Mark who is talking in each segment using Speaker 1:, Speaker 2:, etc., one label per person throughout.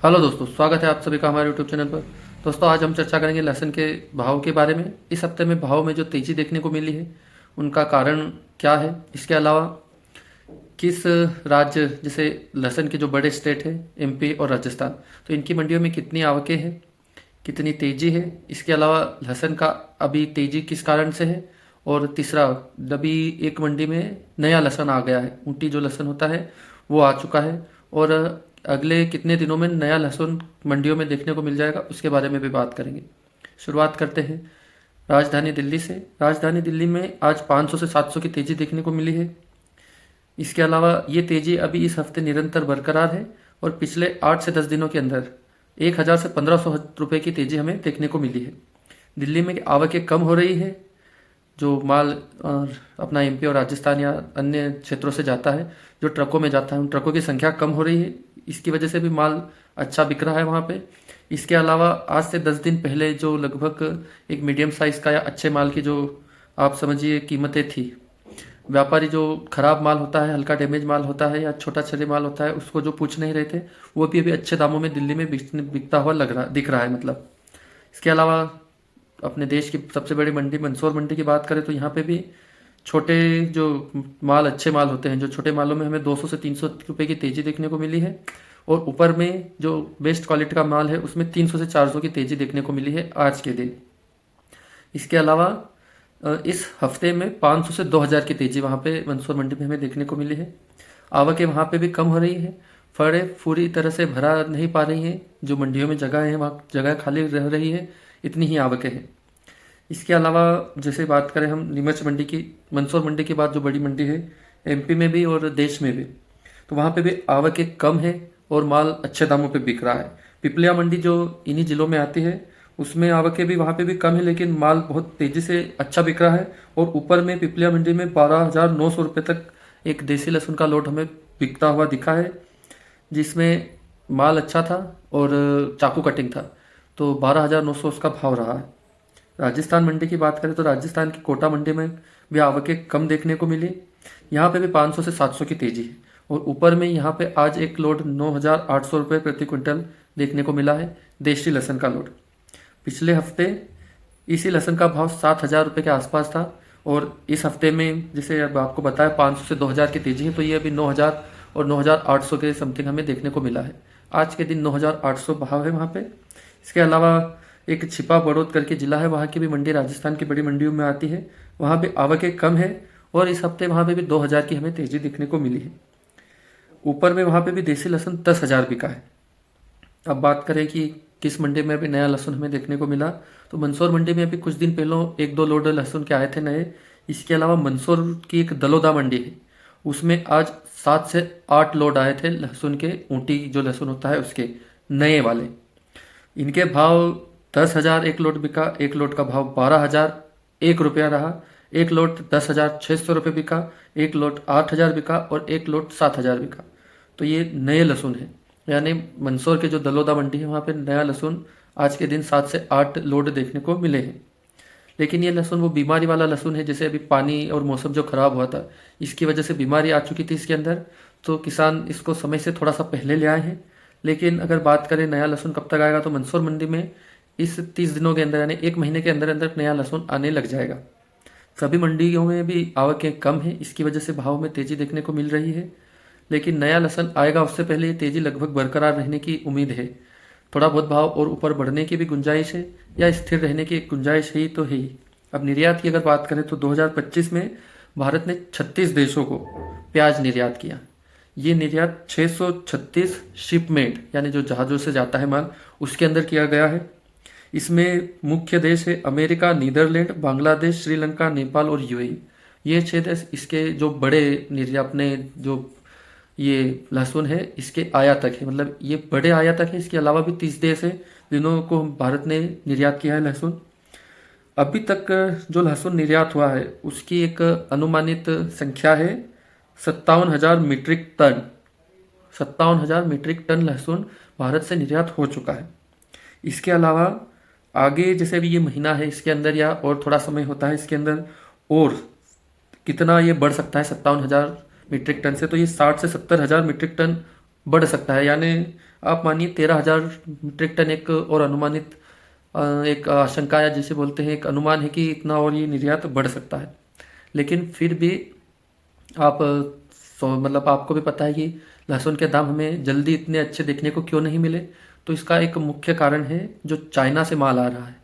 Speaker 1: Hello दोस्तों, स्वागत है आप सभी का हमारे यूट्यूब चैनल पर। दोस्तों, आज हम चर्चा करेंगे लहसुन के भाव के बारे में। इस हफ्ते में भाव में जो तेज़ी देखने को मिली है उनका कारण क्या है, इसके अलावा किस राज्य जैसे लहसुन के जो बड़े स्टेट हैं एमपी और राजस्थान, तो इनकी मंडियों में कितनी आवकें हैं, कितनी तेज़ी है, इसके अलावा लहसुन का अभी तेज़ी किस कारण से है। और तीसरा, अभी एक मंडी में नया लहसुन आ गया है, ऊँटी जो लहसुन होता है वो आ चुका है। और अगले कितने दिनों में नया लहसुन मंडियों में देखने को मिल जाएगा, उसके बारे में भी बात करेंगे। शुरुआत करते हैं राजधानी दिल्ली से। राजधानी दिल्ली में आज 500 से 700 की तेज़ी देखने को मिली है। इसके अलावा ये तेज़ी अभी इस हफ्ते निरंतर बरकरार है और पिछले 8 से 10 दिनों के अंदर 1000 से 1500 रुपये की तेज़ी हमें देखने को मिली है। दिल्ली में आवकें कम हो रही है, जो माल अपना एमपी और राजस्थान या अन्य क्षेत्रों से जाता है, जो ट्रकों में जाता है, उन ट्रकों की संख्या कम हो रही है। इसकी वजह से भी माल अच्छा बिक रहा है वहाँ पे। इसके अलावा आज से 10 दिन पहले जो लगभग एक मीडियम साइज़ का या अच्छे माल की जो आप समझिए कीमतें थी, व्यापारी जो खराब माल होता है, हल्का डैमेज माल होता है या छोटा छरे माल होता है, उसको जो पूछ नहीं रहे थे, वो भी अभी अच्छे दामों में दिल्ली में बिकता हुआ दिख रहा है मतलब। इसके अलावा अपने देश की सबसे बड़ी मंडी मंदसौर मंडी की बात करें तो यहाँ पे भी छोटे जो माल, अच्छे माल होते हैं, जो छोटे मालों में हमें 200 से 300 रुपए की तेज़ी देखने को मिली है। और ऊपर में जो बेस्ट क्वालिटी का माल है उसमें 300 से 400 की तेज़ी देखने को मिली है आज के दिन। इसके अलावा इस हफ्ते में 500 से 2000 की तेज़ी वहाँ पे मंदसौर मंडी में हमें देखने को मिली है। आवकें वहाँ पे भी कम हो रही है, फड़े पूरी तरह से भरा नहीं पा रही हैं, जो मंडियों में जगह है वहाँ जगह खाली रह रही है, इतनी ही आवकें हैं। इसके अलावा जैसे बात करें हम नीमच मंडी की, मंदसौर मंडी के बाद जो बड़ी मंडी है एमपी में भी और देश में भी, तो वहाँ पे भी आवकें कम है और माल अच्छे दामों पे बिक रहा है। पिपलिया मंडी जो इन्हीं जिलों में आती है, उसमें आवकें भी वहाँ पे भी कम है, लेकिन माल बहुत तेज़ी से अच्छा बिक रहा है। और ऊपर में पिपलिया मंडी में 12,900 रुपये तक एक देसी लहसुन का लोट हमें बिकता हुआ दिखा है, जिसमें माल अच्छा था और चाकू कटिंग था, तो 12,900 उसका भाव रहा है। राजस्थान मंडी की बात करें तो राजस्थान की कोटा मंडी में भी आवकें कम देखने को मिली। यहाँ पे भी 500 से 700 की तेजी है और ऊपर में यहाँ पे आज एक लोड 9,800 रुपये प्रति क्विंटल देखने को मिला है, देशी लहसुन का लोड। पिछले हफ्ते इसी लहसुन का भाव 7,000 रुपये के आसपास था और इस हफ्ते में जैसे अब आपको बताया 500 से 2,000 की तेजी है, तो ये अभी 9,000 और 9,800 के समथिंग हमें देखने को मिला है। आज के दिन 9,800 भाव है वहाँ पे। इसके अलावा एक छिपा बड़ौद करके जिला है, वहाँ की भी मंडी राजस्थान की बड़ी मंडियों में आती है, वहाँ भी आवकें कम है और इस हफ्ते वहाँ पे भी 2,000 की हमें तेजी देखने को मिली है। ऊपर में वहाँ पे भी देसी लहसुन 10,000 बिका है। अब बात करें कि किस मंडी में अभी नया लहसुन हमें देखने को मिला, तो मंदसौर मंडी में अभी कुछ दिन पहले 1-2 लोड लहसुन के आए थे नए। इसके अलावा मंदसौर की एक दलोदा मंडी है, उसमें आज 7 से 8 लोड आए थे लहसुन के, ऊँटी जो लहसुन होता है उसके नए वाले। इनके भाव 10,000 एक लोट बिका, एक लोट का भाव 12,001 रुपया रहा, एक लोट 10,600 रुपये बिका, एक लोट 8,000 बिका और एक लोट 7,000 बिका। तो ये नए लहसुन है, यानी मंदसौर के जो दलोदा मंडी है वहाँ पे नया लहसुन आज के दिन 7 से 8 लोड देखने को मिले हैं। लेकिन ये लहसुन वो बीमारी वाला लहसुन है, जैसे अभी पानी और मौसम जो खराब हुआ था, इसकी वजह से बीमारी आ चुकी थी इसके अंदर, तो किसान इसको समय से थोड़ा सा पहले ले आए हैं। लेकिन अगर बात करें नया लहसुन कब तक आएगा, तो मंदसौर मंडी में इस 30 दिनों के अंदर यानी 1 महीने के अंदर अंदर नया लहसुन आने लग जाएगा। सभी मंडियों में भी आवकें कम है, इसकी वजह से भाव में तेजी देखने को मिल रही है। लेकिन नया लहसुन आएगा उससे पहले ये तेजी लगभग बरकरार रहने की उम्मीद है। थोड़ा बहुत भाव और ऊपर बढ़ने की भी गुंजाइश है या स्थिर रहने की गुंजाइश ही तो है ही। अब निर्यात की अगर बात करें तो 2025 में भारत ने 36 देशों को प्याज निर्यात किया। ये निर्यात 636 शिपमेंट यानी जो जहाज़ों से जाता है माल, उसके अंदर किया गया है। इसमें मुख्य देश है अमेरिका, नीदरलैंड, बांग्लादेश, श्रीलंका, नेपाल और यूएई। ये 6 देश इसके जो बड़े निर्यात अपने जो ये लहसुन है इसके आयातक है, मतलब ये बड़े आयातक है। इसके अलावा भी 30 देश है जिन्हों को भारत ने निर्यात किया है लहसुन। अभी तक जो लहसुन निर्यात हुआ है उसकी एक अनुमानित संख्या है 57,000 मीट्रिक टन। 57,000 मीट्रिक टन लहसुन भारत से निर्यात हो चुका है। इसके अलावा आगे जैसे भी ये महीना है इसके अंदर या और थोड़ा समय होता है इसके अंदर, और कितना ये बढ़ सकता है 57,000 मीट्रिक टन से, तो ये 60 से 70,000 मीट्रिक टन बढ़ सकता है। यानी आप मानिए 13,000 मीट्रिक टन एक और अनुमानित एक आशंका या जिसे बोलते हैं एक अनुमान है कि इतना और ये निर्यात बढ़ सकता है। लेकिन फिर भी आप मतलब आपको भी पता है कि लहसुन के दाम हमें जल्दी इतने अच्छे देखने को क्यों नहीं मिले। तो इसका एक मुख्य कारण है जो चाइना से माल आ रहा है।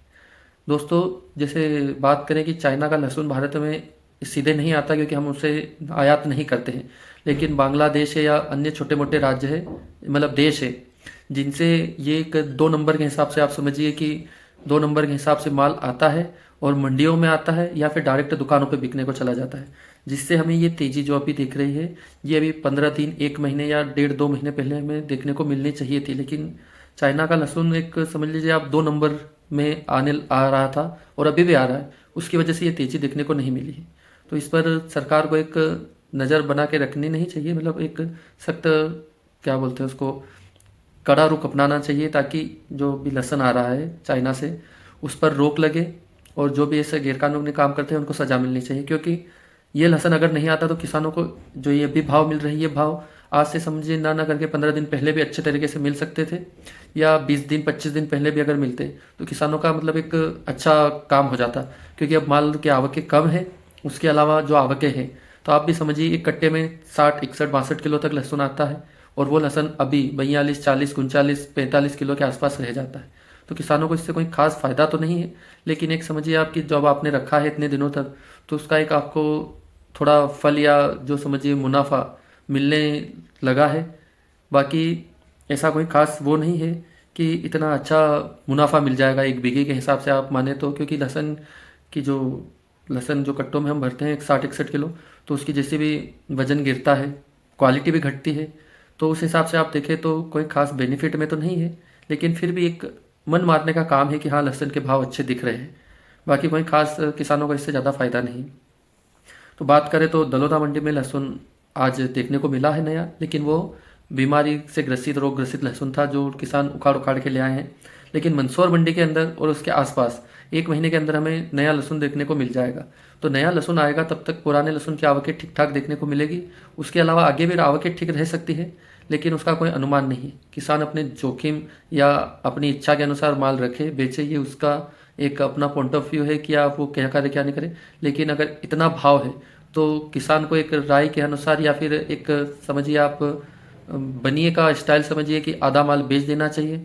Speaker 1: दोस्तों, जैसे बात करें कि चाइना का लहसुन भारत में सीधे नहीं आता क्योंकि हम उसे आयात नहीं करते हैं, लेकिन बांग्लादेश है या अन्य छोटे मोटे राज्य है, मतलब देश है, जिनसे ये एक 2 नंबर के हिसाब से आप समझिए कि 2 नंबर के हिसाब से माल आता है और मंडियों में आता है या फिर डायरेक्ट दुकानों पे बिकने को चला जाता है, जिससे हमें ये तेज़ी जो अभी दिख रही है ये अभी 15 दिन, 1 महीने या 1.5-2 महीने पहले हमें देखने को मिलनी चाहिए थी। लेकिन चाइना का लहसुन एक समझ लीजिए आप 2 नंबर में आ रहा था और अभी भी आ रहा है, उसकी वजह से ये तेज़ी देखने को नहीं मिली है। तो इस पर सरकार को एक नज़र बना के रखनी नहीं चाहिए, मतलब एक सख्त क्या बोलते हैं उसको, कड़ा रुख अपनाना चाहिए, ताकि जो भी लहसुन आ रहा है चाइना से उस पर रोक लगे और जो भी ऐसे गैरकानूनी काम करते हैं उनको सज़ा मिलनी चाहिए। क्योंकि ये लहसुन अगर नहीं आता तो किसानों को जो ये भी भाव मिल रही है, ये भाव आज से समझिए ना करके 15 दिन पहले भी अच्छे तरीके से मिल सकते थे, या 20 दिन 25 दिन पहले भी अगर मिलते तो किसानों का मतलब एक अच्छा काम हो जाता। क्योंकि अब माल की आवकें कम है, उसके अलावा जो आवकें हैं तो आप भी समझिए एक कट्टे में 60, 61, 62 किलो तक लहसुन आता है और वो लहसुन अभी 42, 40, 39, 45 किलो के आसपास रह जाता है। तो किसानों को इससे कोई खास फायदा तो नहीं है, लेकिन एक समझिए आपकी जब आपने रखा है इतने दिनों तक तो उसका एक आपको थोड़ा फल या जो समझिए मुनाफा मिलने लगा है। बाकी ऐसा कोई खास वो नहीं है कि इतना अच्छा मुनाफा मिल जाएगा एक बीघे के हिसाब से आप माने तो, क्योंकि लहसुन जो कट्टों में हम भरते हैं 60-61 किलो, तो उसकी जैसे भी वजन गिरता है, क्वालिटी भी घटती है, तो उस हिसाब से आप देखें तो कोई खास बेनिफिट में तो नहीं है। लेकिन फिर भी एक मन मारने का काम है कि हाँ लहसुन के भाव अच्छे दिख रहे हैं, बाकी कोई खास किसानों को इससे ज़्यादा फायदा नहीं। तो बात करें तो दलोदा मंडी में लहसुन आज देखने को मिला है नया, लेकिन वो बीमारी से ग्रसित, रोग ग्रसित लहसुन था जो किसान उखाड़ उखाड़ के ले आए हैं। लेकिन मंदसौर मंडी के अंदर और उसके आसपास 1 महीने के अंदर हमें नया लहसुन देखने को मिल जाएगा। तो नया लहसुन आएगा तब तक पुराने लहसुन की आवकें ठीक ठाक देखने को मिलेगी। उसके अलावा आगे भी आवकें ठीक रह सकती है, लेकिन उसका कोई अनुमान नहीं है। किसान अपने जोखिम या अपनी इच्छा के अनुसार माल रखे बेचे, ये उसका एक अपना पॉइंट ऑफ व्यू है कि आप वो क्या करे क्या नहीं करे। लेकिन अगर इतना भाव है तो किसान को एक राय के अनुसार या फिर एक समझिए आप बनिए का स्टाइल समझिए कि आधा माल बेच देना चाहिए,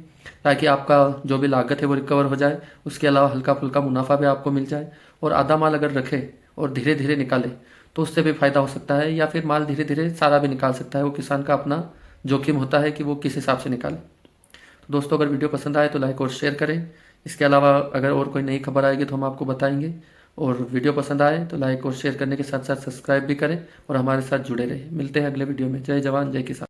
Speaker 1: ताकि आपका जो भी लागत है वो रिकवर हो जाए, उसके अलावा हल्का फुल्का मुनाफा भी आपको मिल जाए। और आधा माल अगर रखे और धीरे धीरे निकाले तो उससे भी फायदा हो सकता है, या फिर माल धीरे धीरे सारा भी निकाल सकता है। वो किसान का अपना जोखिम होता है कि वो किस हिसाब से निकाले। तो दोस्तों, अगर वीडियो पसंद आए तो लाइक और शेयर करें। इसके अलावा अगर और कोई नई खबर आएगी तो हम आपको बताएंगे। और वीडियो पसंद आए तो लाइक और शेयर करने के साथ साथ सब्सक्राइब भी करें और हमारे साथ जुड़े रहें। मिलते हैं अगले वीडियो में। जय जवान जय किसान।